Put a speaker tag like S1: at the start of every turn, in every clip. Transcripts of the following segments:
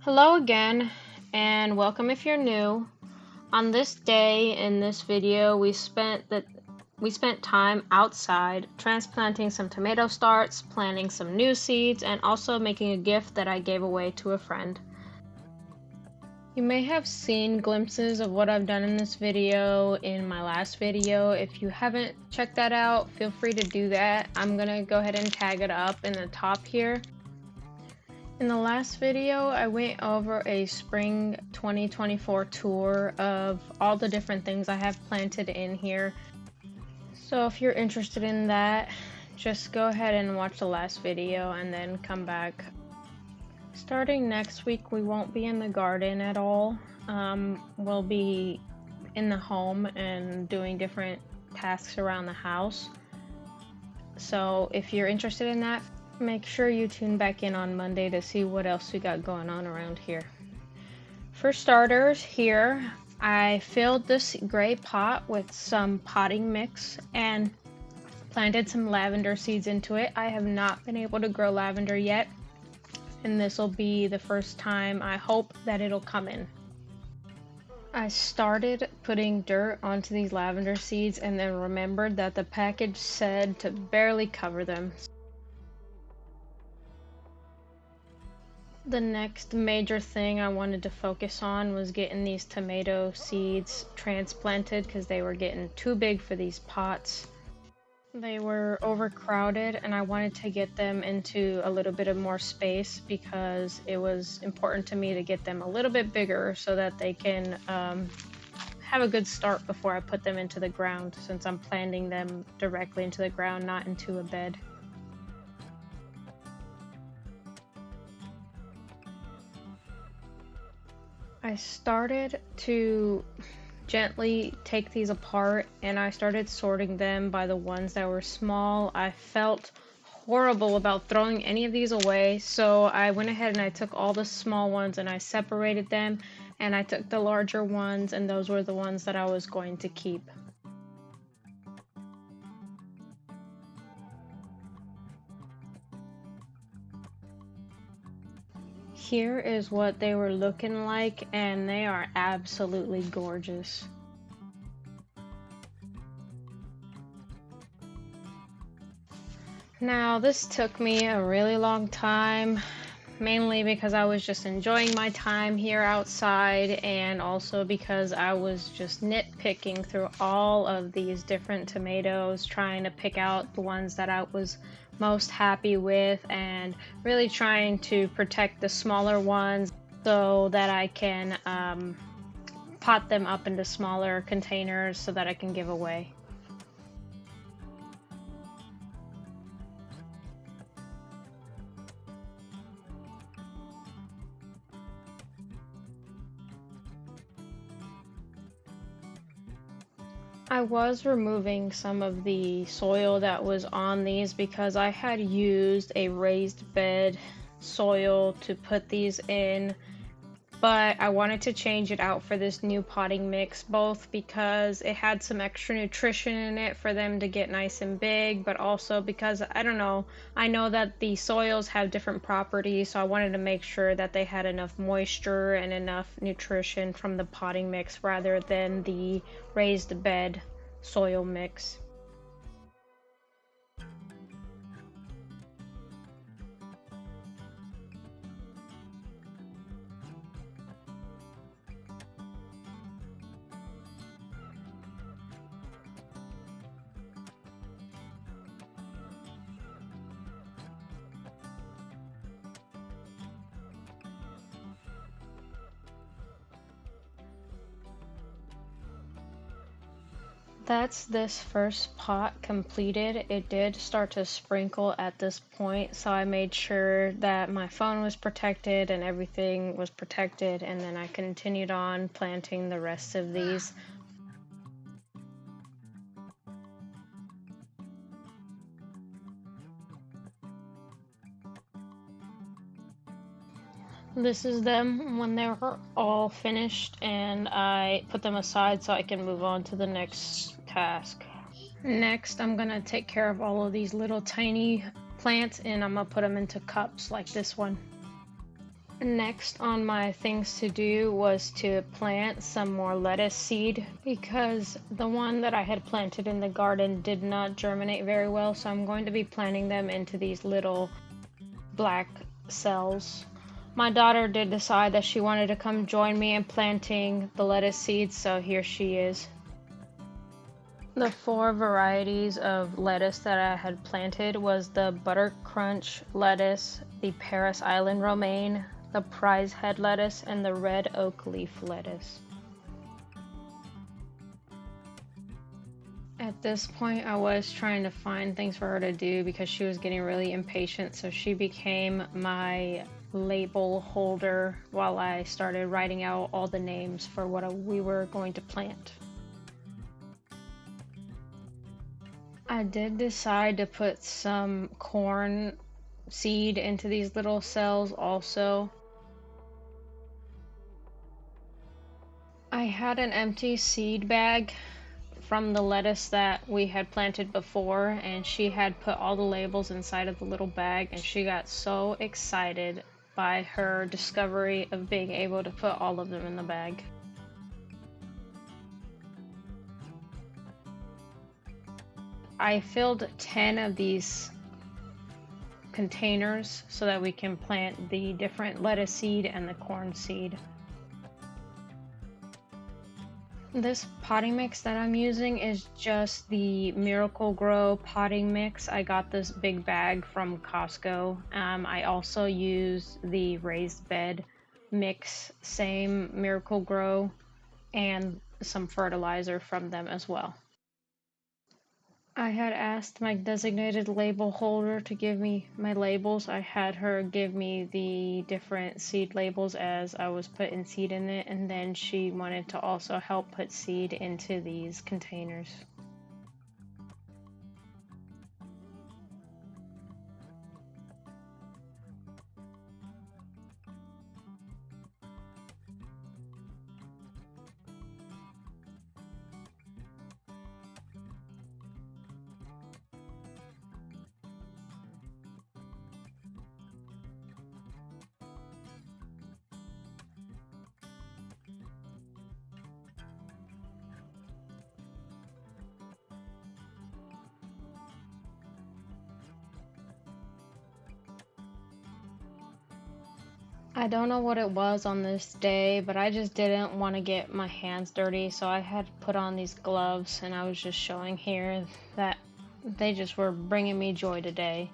S1: Hello again, and welcome if you're new. On this day in this video, we spent time outside transplanting some tomato starts, planting some new seeds, and also making a gift that I gave away to a friend. You may have seen glimpses of what I've done in this video in my last video. If you haven't checked that out, feel free to do that. I'm gonna go ahead and tag it up in the top here. In the last video, I went over a spring 2024 tour of all the different things I have planted in here. So if you're interested in that, just go ahead and watch the last video and then come back. Starting next week, we won't be in the garden at all. We'll be in the home and doing different tasks around the house. So if you're interested in that, make sure you tune back in on Monday to see what else we got going on around here. For starters, here I filled this gray pot with some potting mix and planted some lavender seeds into it. I have not been able to grow lavender yet, and this will be the first time I hope that it'll come in. I started putting dirt onto these lavender seeds and then remembered that the package said to barely cover them. The next major thing I wanted to focus on was getting these tomato seeds transplanted because they were getting too big for these pots. They were overcrowded and I wanted to get them into a little bit of more space because it was important to me to get them a little bit bigger so that they can have a good start before I put them into the ground, since I'm planting them directly into the ground, not into a bed. I started to gently take these apart and I started sorting them by the ones that were small. I felt horrible about throwing any of these away, so I went ahead and I took all the small ones and I separated them, and I took the larger ones, and those were the ones that I was going to keep. Here is what they were looking like, and they are absolutely gorgeous. Now, this took me a really long time, mainly because I was just enjoying my time here outside, and also because I was just nitpicking through all of these different tomatoes, trying to pick out the ones that I was most happy with, and really trying to protect the smaller ones so that I can pot them up into smaller containers so that I can give away. I was removing some of the soil that was on these because I had used a raised bed soil to put these in, but I wanted to change it out for this new potting mix, both because it had some extra nutrition in it for them to get nice and big, but also because, I don't know, I know that the soils have different properties, so I wanted to make sure that they had enough moisture and enough nutrition from the potting mix rather than the raised bed soil mix. That's this first pot completed. It did start to sprinkle at this point, so I made sure that my phone was protected and everything was protected, and then I continued on planting the rest of these. This is them when they were all finished, and I put them aside so I can move on to the next task. Next, I'm gonna take care of all of these little tiny plants, and I'm gonna put them into cups like this one. Next on my things to do was to plant some more lettuce seed because the one that I had planted in the garden did not germinate very well, so I'm going to be planting them into these little black cells. My daughter did decide that she wanted to come join me in planting the lettuce seeds, so here she is. The 4 varieties of lettuce that I had planted was the Butter Crunch lettuce, the Paris Island Romaine, the Prize Head lettuce, and the Red Oak Leaf lettuce. At this point, I was trying to find things for her to do because she was getting really impatient, so she became my label holder while I started writing out all the names for what we were going to plant. I did decide to put some corn seed into these little cells also. I had an empty seed bag from the lettuce that we had planted before, and she had put all the labels inside of the little bag, and she got so excited by her discovery of being able to put all of them in the bag. I filled 10 of these containers so that we can plant the different lettuce seed and the corn seed. This potting mix that I'm using is just the Miracle Grow potting mix. I got this big bag from Costco. I also use the raised bed mix, same Miracle Grow, and some fertilizer from them as well. I had asked my designated label holder to give me my labels. I had her give me the different seed labels as I was putting seed in it, and then she wanted to also help put seed into these containers. I don't know what it was on this day, but I just didn't want to get my hands dirty, so I had put on these gloves, and I was just showing here that they just were bringing me joy today.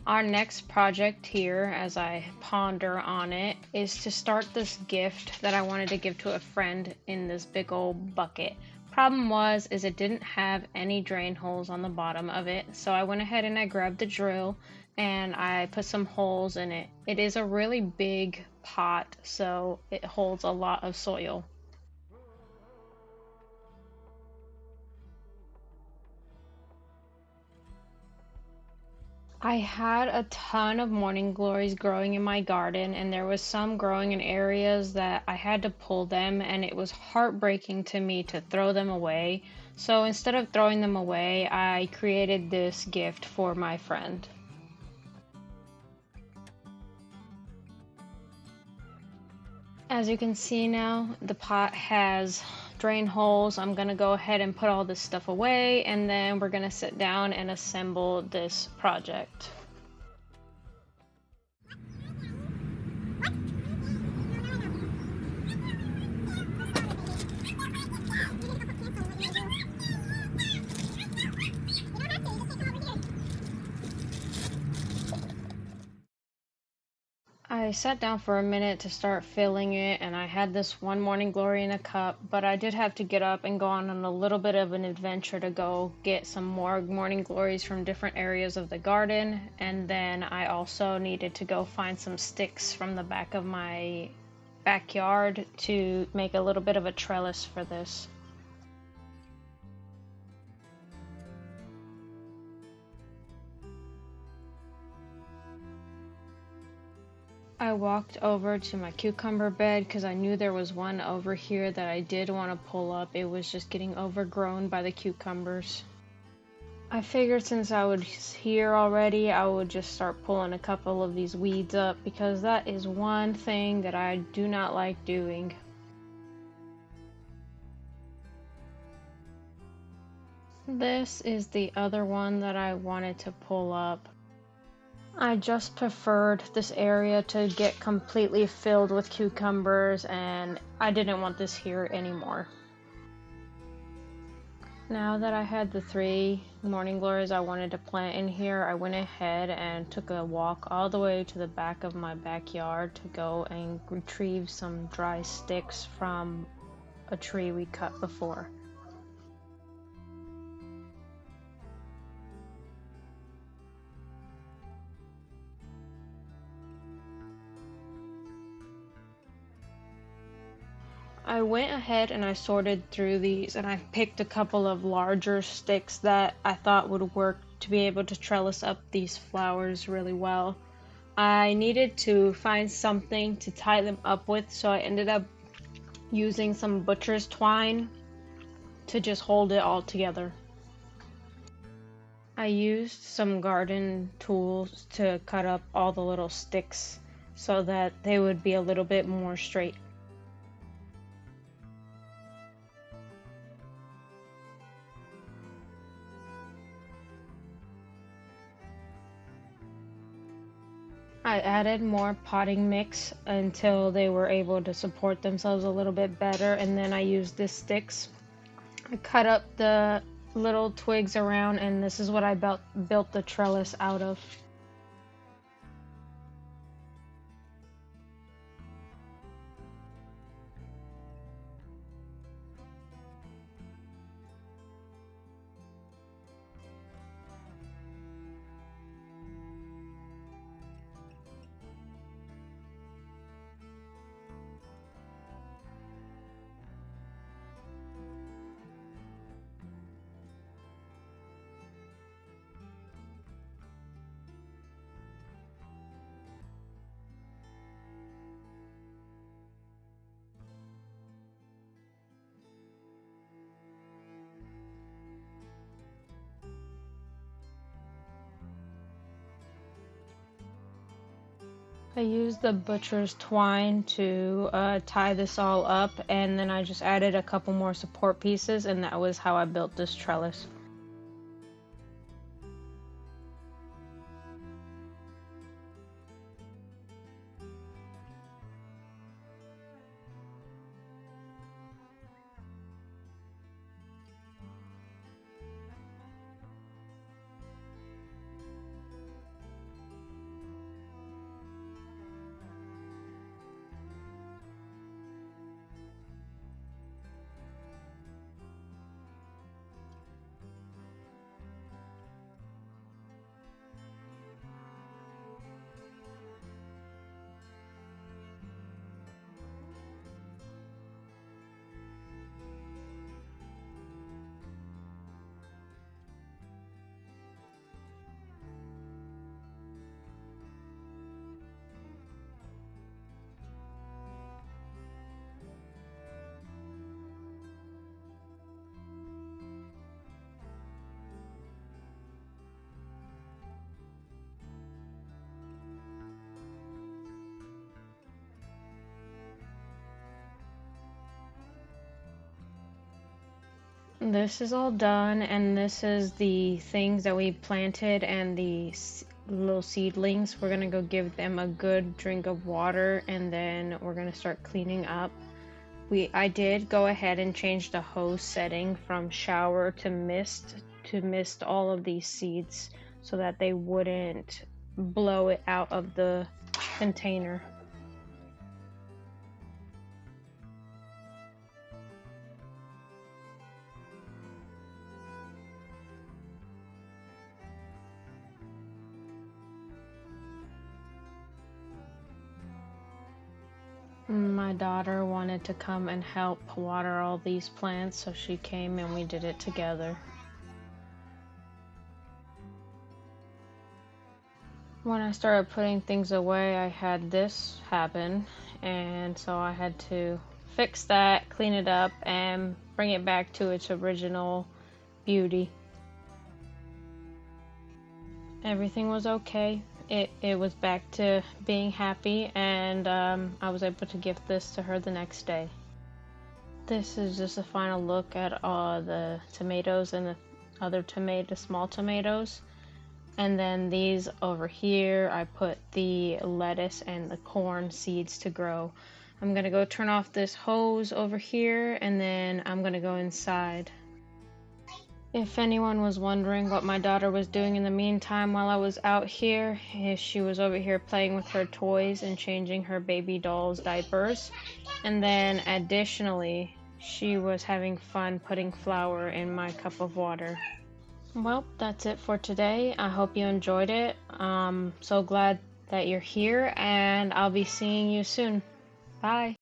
S1: Our next project here, as I ponder on it, is to start this gift that I wanted to give to a friend in this big old bucket. Problem is it didn't have any drain holes on the bottom of it, so I went ahead and I grabbed the drill and I put some holes in it. It is a really big pot, so it holds a lot of soil. I had a ton of morning glories growing in my garden, and there was some growing in areas that I had to pull them, and it was heartbreaking to me to throw them away. So instead of throwing them away, I created this gift for my friend. As you can see now, the pot has drain holes. I'm gonna go ahead and put all this stuff away, and then we're gonna sit down and assemble this project. I sat down for a minute to start filling it, and I had this one morning glory in a cup, but I did have to get up and go on a little bit of an adventure to go get some more morning glories from different areas of the garden, and then I also needed to go find some sticks from the back of my backyard to make a little bit of a trellis for this. I walked over to my cucumber bed because I knew there was one over here that I did want to pull up. It was just getting overgrown by the cucumbers. I figured since I was here already, I would just start pulling a couple of these weeds up because that is one thing that I do not like doing. This is the other one that I wanted to pull up. I just preferred this area to get completely filled with cucumbers, and I didn't want this here anymore. Now that I had the 3 morning glories I wanted to plant in here, I went ahead and took a walk all the way to the back of my backyard to go and retrieve some dry sticks from a tree we cut before. I went ahead and I sorted through these, and I picked a couple of larger sticks that I thought would work to be able to trellis up these flowers really well. I needed to find something to tie them up with, so I ended up using some butcher's twine to just hold it all together. I used some garden tools to cut up all the little sticks so that they would be a little bit more straight. I added more potting mix until they were able to support themselves a little bit better, and then I used the sticks. I cut up the little twigs around, and this is what I built the trellis out of. I used the butcher's twine to tie this all up, and then I just added a couple more support pieces, and that was how I built this trellis. This is all done, and this is the things that we planted and the little seedlings. We're gonna go give them a good drink of water, and then we're gonna start cleaning up. I did go ahead and change the hose setting from shower to mist all of these seeds so that they wouldn't blow it out of the container. My daughter wanted to come and help water all these plants, so she came and we did it together. When I started putting things away, I had this happen, and so I had to fix that, clean it up, and bring it back to its original beauty. everything was okay. It was back to being happy, and I was able to gift this to her the next day. This is just a final look at all the tomatoes and the other small tomatoes. And then these over here, I put the lettuce and the corn seeds to grow. I'm gonna go turn off this hose over here, and then I'm gonna go inside. If anyone was wondering what my daughter was doing in the meantime while I was out here, she was over here playing with her toys and changing her baby doll's diapers. And then additionally, she was having fun putting flour in my cup of water. Well, that's it for today. I hope you enjoyed it. So glad that you're here, and I'll be seeing you soon. Bye.